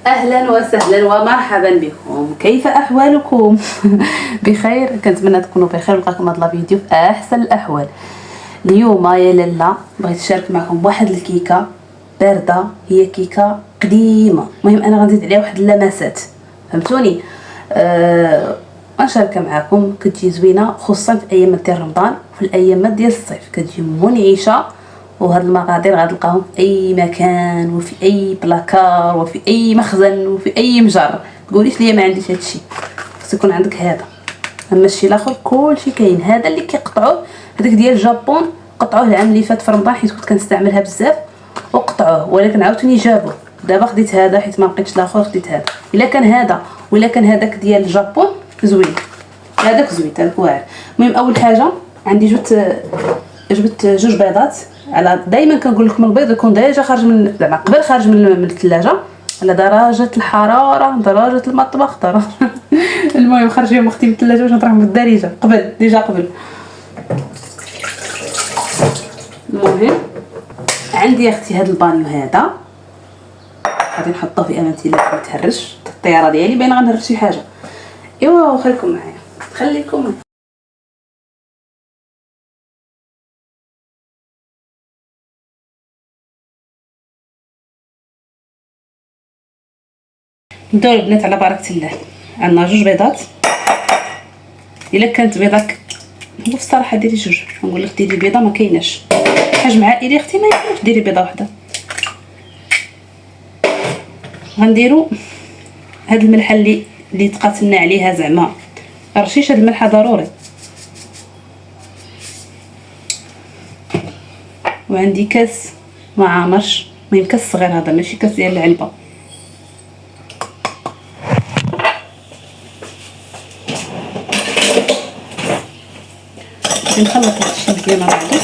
اهلا وسهلا ومرحبا بكم. كيف احوالكم؟ بخير؟ كنتمنى تكونوا بخير. نلقاكم هذا الفيديو في احسن الاحوال. اليوم يا لاله بغيت نشارك معكم واحد الكيكه بارده، هي كيكه قديمه، المهم انا غنزيد عليها واحد اللمسات، فهمتوني؟ غنشاركها معكم. كتجي زوينه خصوصا في ايام ديال رمضان وفي الايام ديال الصيف، كتجي منعشه. وهاد المقادير غتلقاهم في اي مكان وفي اي بلاكار وفي اي مخزن وفي اي مجر. تقوليش ليا ما عنديش هادشي، خص يكون عندك هذا. اما الشيء الاخر كلشي كاين. هذا اللي كيقطعوه هذاك ديال الجابون، قطعوه العام اللي فات في رمضان حيت كنت كنستعملها بزاف وقطعوه، ولكن عاوتاني جابوه. دابا خديت هذا حيت ما لقيتش الاخر، خديت هذا. الا كان هذا ولا كان هذاك ديال الجابون زوين، هذاك زوين هذاك واعر. المهم اول حاجه عندي جبت جوج بيضات. على دائما كنقول لكم البيض يكون ديجا خارج من زعما قبل خارج من الثلاجه على درجه الحراره، درجه المطبخ، درجه المهم خرجيهم اختي من الثلاجه باش نطرحهم في الدارجه قبل ديجا قبل. المهم عندي اختي هذا البانيو هذا غادي نحطوه في امان الله ما تهرش. الطياره ديالي باين غنهرش شي حاجه. ايوا خليكم معايا، خليكم معايا. نبداو البنات على بركه الله. عندنا جوج بيضات. الا كانت بيضاك هو في الصراحه ديري جوج، نقول لك ديري بيضه ما كايناش حجم عائلي اختي، ما يمكنش ديري بيضه واحده. غنديروا هاد الملحه اللي تقاتلنا عليها، زعما رشيش هاد الملحه ضروري. وعندي كاس ما عامرش، المهم كاس صغير، هذا ماشي كاس ديال العلبه. نخلط هادشي مزيان مع بعضو.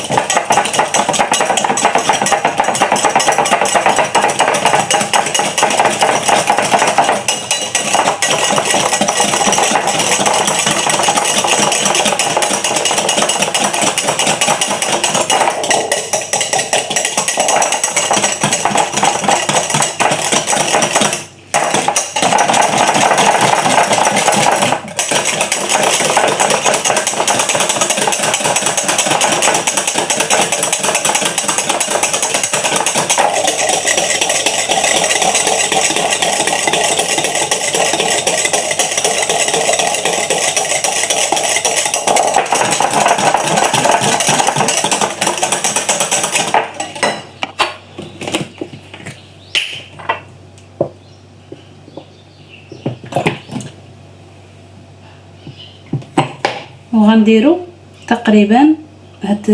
وغنديروا تقريبا هاد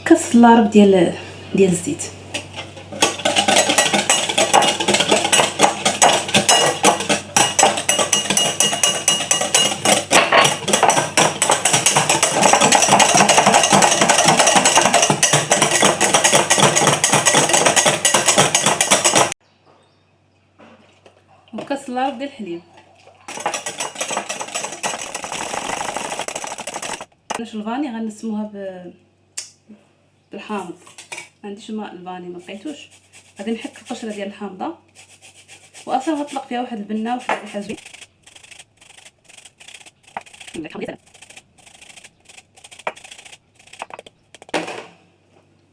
كاس اللارب ديال الزيت. وكاس اللارب ديال الحليب. الفاني غنسموها بالحامض، ما عنديش الماء الفاني ما لقيتوش. غادي نحك القشره ديال الحامضه، واصلا غطلق فيها واحد البنه وواحد الريحه زوينه.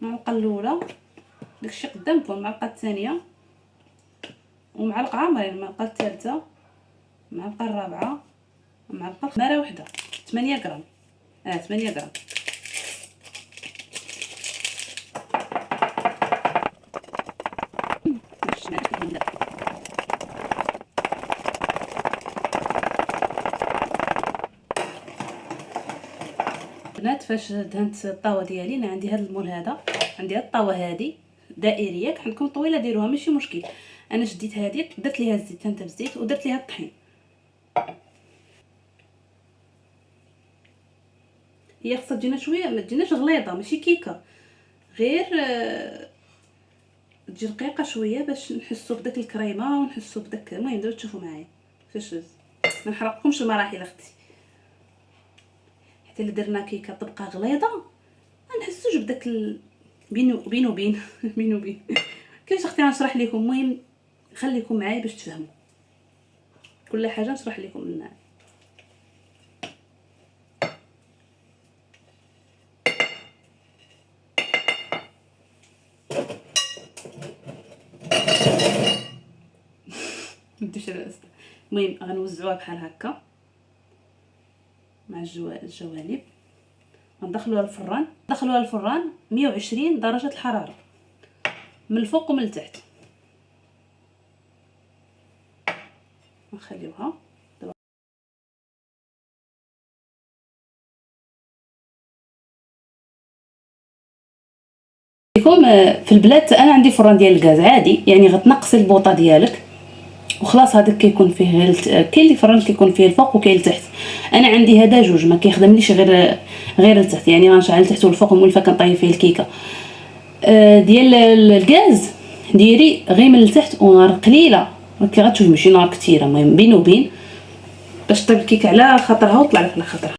المعلقه الاولى داكشي قدامكم، المعلقه الثانيه ومعلقه عامره، المعلقه الثالثه، المعلقه الرابعه، المعلقه مره واحده. 8 غرام. 8 غرام. بنات فاش دهنت الطاوه ديالي، انا عندي هذا المول هذا، عندي هاد الطاوه هذه دائريه، عندكم طويله ديروها ماشي مشكل. انا شديت هذه درت ليها الزيت، تنت بالزيت ودرت ليها الطحين. هي خصها تجينا شويه، ما تجيناش غليظه، ماشي كيكه، غير تجي رقيقه شويه باش نحسوا بداك الكريمه ونحسوا بداك. المهم دابا تشوفوا معايا فاش ما نحرقكمش المراحل اختي. حتى الا درنا كيكه تبقى غليظه ما نحسوش بداك بينو وبين بينو وبين كيفاش اختي غنشرح لكم. المهم خليكم معايا باش تفهموا كل حاجه نشرح لكم منها. نديش المهم غنوزعوها بحال هكا مع الجوانب. غندخلوها الفران، ندخلوها الفران 120 درجه الحراره من الفوق ومن التحت. نخليوها دابا. لكم في البلاد انا عندي فران ديال الغاز عادي، يعني غتنقصي البوطه ديالك وخلاص. هذاك كيكون فيه كاين اللي فران كيكون فيه الفوق وكاين التحت. انا عندي هذا جوج، ما كيخدمليش غير التحت، يعني غنشعل التحت والفوق ومولفه كنطيب فيه الكيكه. ديال الغاز ديري غير من التحت ونار قليله، راكي غتشوفي ماشي نار كثيره، المهم بين وبين باش طيب الكيكه على خاطرها وطلع لك على خاطرها.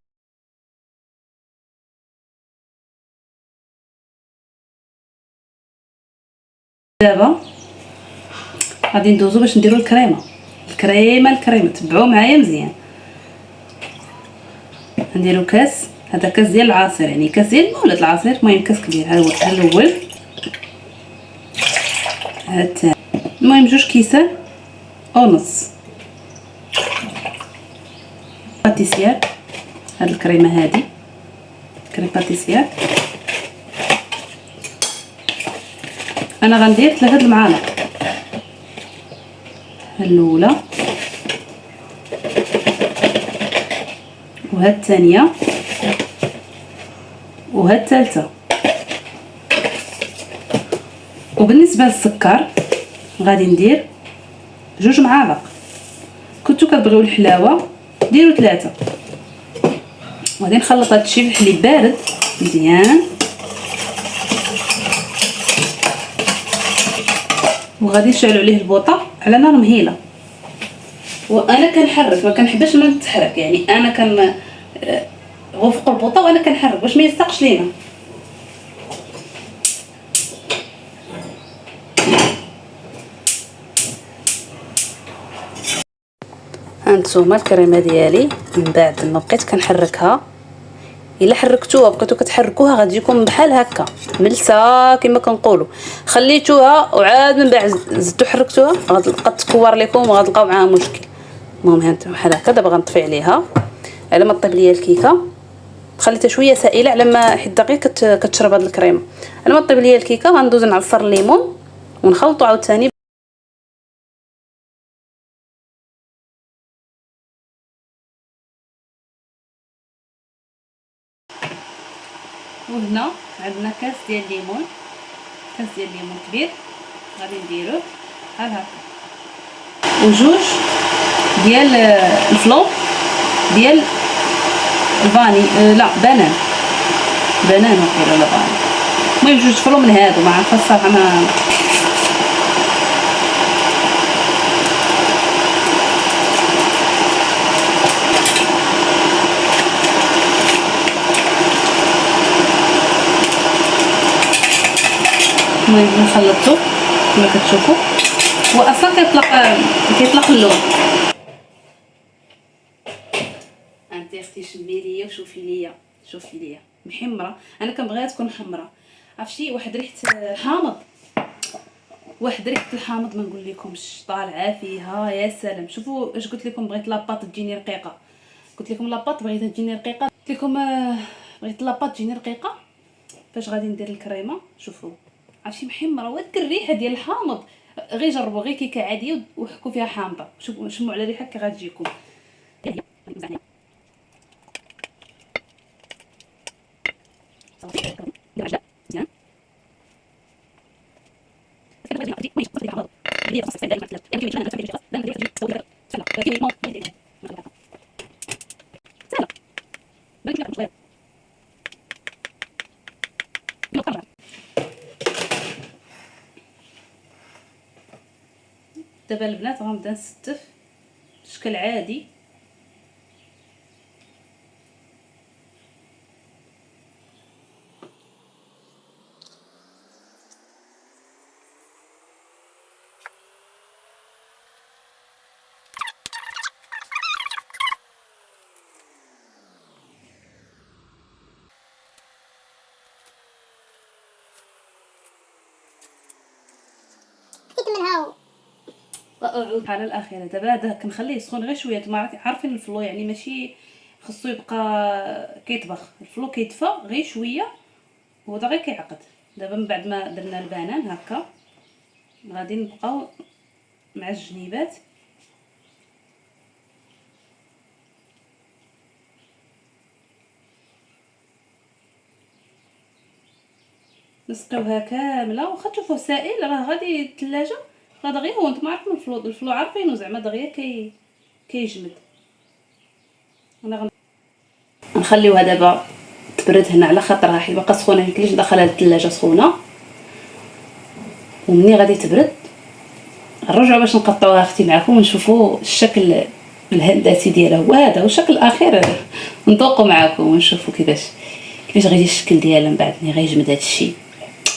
دابا غادي ندوزو باش نديرو الكريمه. تبعوا معايا مزيان. نديرو كاس، هذا كاس ديال العصير، يعني كاس ديال الماء ولا العصير، المهم كاس كبير. ها هو الاول، ها الثاني، المهم 2 كيسان ونص باتيسير. هاد الكريمه هادي كريم باتيسير. انا غندير 3 المعالق، الاولى وهاد الثانيه وهاد الثالثه. وبالنسبه للسكر غادي ندير 2 معالق. كنتو كتبغيو الحلاوه ديروا 3. وغادي نخلط هادشي في الحليب بارد مزيان، وغادي نشعلوا عليه البوطه على نار مهيله. وانا كنحرك، ما كنحبش ما تتحرك، يعني انا غوفق البوطه وانا كنحرك باش ما يلصقش لينا. هانتوما الكريمه ديالي من بعد ما بقيت كنحركها. الا حركتوها بقيتو كتحركوها غتجيكم بحال هكا ملسه كما كنقولوا. خليتوها وعاد من بعد زدتو حركتوها غتبقى تكور لكم وغتلقاو معاها مشكل. المهم هانتوما بحال هكا. دابا غنطفي عليها على ما طيب ليا الكيكه. خليتها شويه سائله على ما حيت دقيقه كتشرب هاد الكريمه. على ما طيب ليا الكيكه غندوز نعصر الليمون ونخلطو عاوتاني. وهنا عندنا كاس ديال الليمون، كاس ديال الليمون كبير غادي نديروه بحال هكا، وجوج ديال الفلون ديال الفاني، لا بنان ولا لا فاني، المهم 2 فلون من هادو. ما عرفتش الصراحه ما المهم نخلطو كما كتشوفوا. هو اصلا كيطلق اللون. انت اختي شمي ليا وشوفي ليا محمره. انا كنبغيها تكون حمراء. عرفتي واحد ريحه حامض، الحامض ما نقول لكمش طالعه فيها يا سلام. شوفوا اش قلت لكم، بغيت لاباط تجيني رقيقه. قلت لكم لاباط بغيتها تجيني رقيقه، قلت لكم بغيت لاباط تجيني رقيقه. فاش غادي ندير الكريمه شوفوا عرفتي محمره، وديك الريحه ديال الحامض. غير جربوا غير كيكه عاديه وحكوا فيها حامضه، شوفوا شموا على الريحه كي غتجيكم. دابا البنات غنبدا نستف بشكل عادي. الحاله الاخيره. دابا هذا كنخليه يسخن غير شويه. نتوما عارفين الفلو يعني ماشي خصو يبقى كيطبخ، الفلو كيدفى غير شويه وهذا غير كيعقد. دابا من بعد ما درنا البنان هكا غادي نبقاو مع الجنيبات نسقيوها كامله. واخا تشوفوه سائل راه غادي الثلاجه راه دغيا هو نتوما عارفين الفلو عارفينو زعما دغيا كيجمد. انا غنخليوها دابا تبرد هنا على خاطرها حيت باقا سخونه ميمكنليش ندخلها للثلاجه سخونه. ومني غادي تبرد نرجعوا باش نقطعوها اختي معكم ونشوفوا الشكل الهندسي ديالها هو هذا، والشكل الاخير نذوقوا معكم ونشوفوا كيفاش غيجي الشكل ديالها من بعد ملي غيجمد هذا الشيء.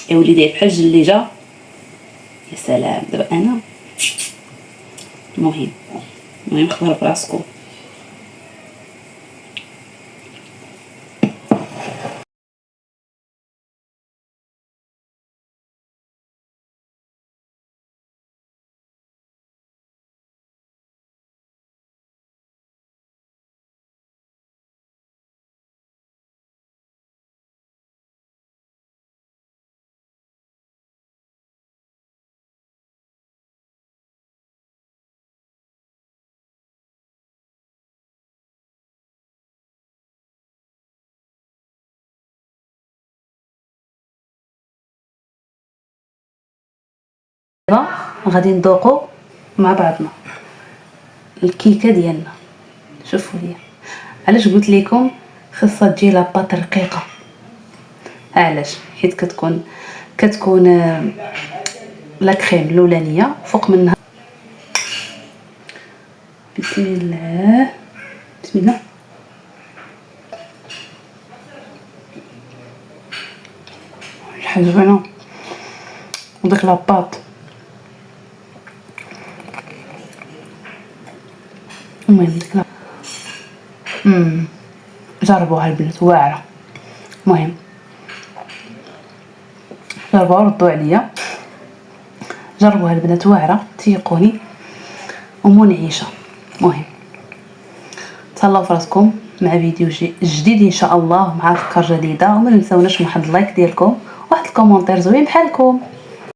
يا وليدي بحال الجليجه يا سلام. دابا انا المهم خبر براسكم. دابا غادي نذوقوا مع بعضنا الكيكه ديالنا. شوفوا لي علاش قلت لكم خاصها تجي لاباط رقيقه. علاش؟ حيت كتكون لا كريم الاولانيه فوق منها. بسم الله بسم الله. شحال زوينه وديك لاباط. المهم ديك جربوها البنات واعره. المهم جربوها ردوا عليا. جربوها البنات واعره تيقوني ومنعشه. المهم تهلاو فراسكم مع فيديو جديد ان شاء الله مع افكار جديده. وما ننساوناش من واحد اللايك ديالكم وواحد الكومونتير زوين بحالكم.